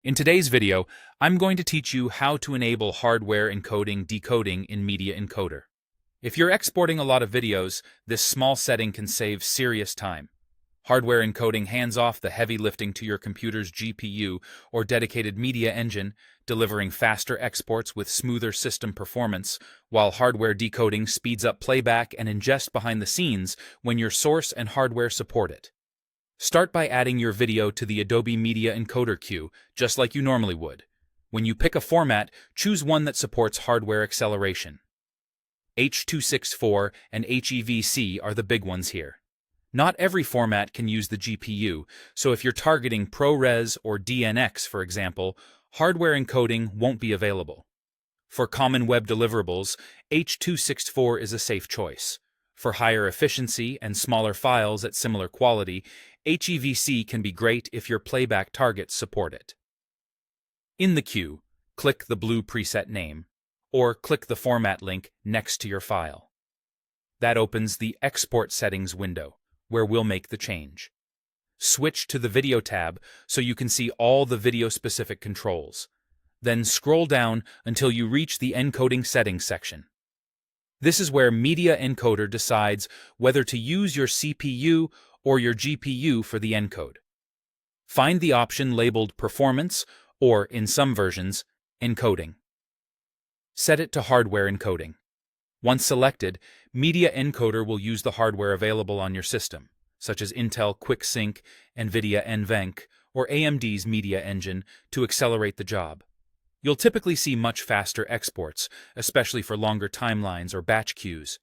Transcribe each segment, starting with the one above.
In today's video, I'm going to teach you how to enable hardware encoding decoding in Media Encoder. If you're exporting a lot of videos, this small setting can save serious time. Hardware encoding hands off the heavy lifting to your computer's GPU or dedicated media engine, delivering faster exports with smoother system performance, while hardware decoding speeds up playback and ingest behind the scenes when your source and hardware support it. Start by adding your video to the Adobe Media Encoder queue, just like you normally would. When you pick a format, choose one that supports hardware acceleration. H.264 and HEVC are the big ones here. Not every format can use the GPU, so if you're targeting ProRes or DNX, for example, hardware encoding won't be available. For common web deliverables, H.264 is a safe choice. For higher efficiency and smaller files at similar quality, HEVC can be great if your playback targets support it. In the queue, click the blue preset name, or click the format link next to your file. That opens the Export Settings window, where we'll make the change. Switch to the Video tab so you can see all the video-specific controls. Then scroll down until you reach the Encoding Settings section. This is where Media Encoder decides whether to use your CPU or your GPU for the encode. Find the option labeled Performance, or in some versions, Encoding. Set it to Hardware Encoding. Once selected, Media Encoder will use the hardware available on your system, such as Intel QuickSync, NVIDIA NVENC, or AMD's Media Engine, to accelerate the job. You'll typically see much faster exports, especially for longer timelines or batch queues.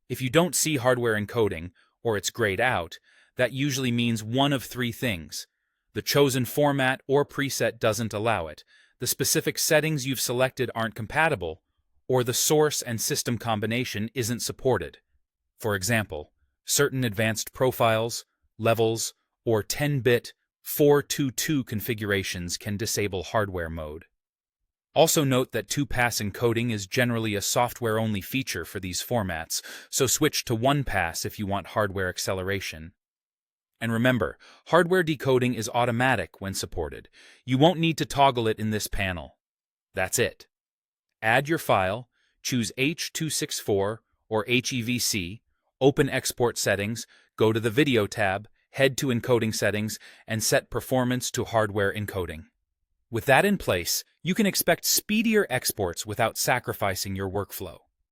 If you don't see hardware encoding, or it's grayed out, that usually means one of three things. The chosen format or preset doesn't allow it, the specific settings you've selected aren't compatible, or the source and system combination isn't supported. For example, certain advanced profiles, levels, or 10-bit 422 configurations can disable hardware mode. Also note that two-pass encoding is generally a software-only feature for these formats, so switch to one-pass if you want hardware acceleration. And remember, hardware decoding is automatic when supported. You won't need to toggle it in this panel. That's it. Add your file, choose H.264 or HEVC, open Export Settings, go to the Video tab, head to Encoding Settings, and set Performance to Hardware Encoding. With that in place, you can expect speedier exports without sacrificing your workflow.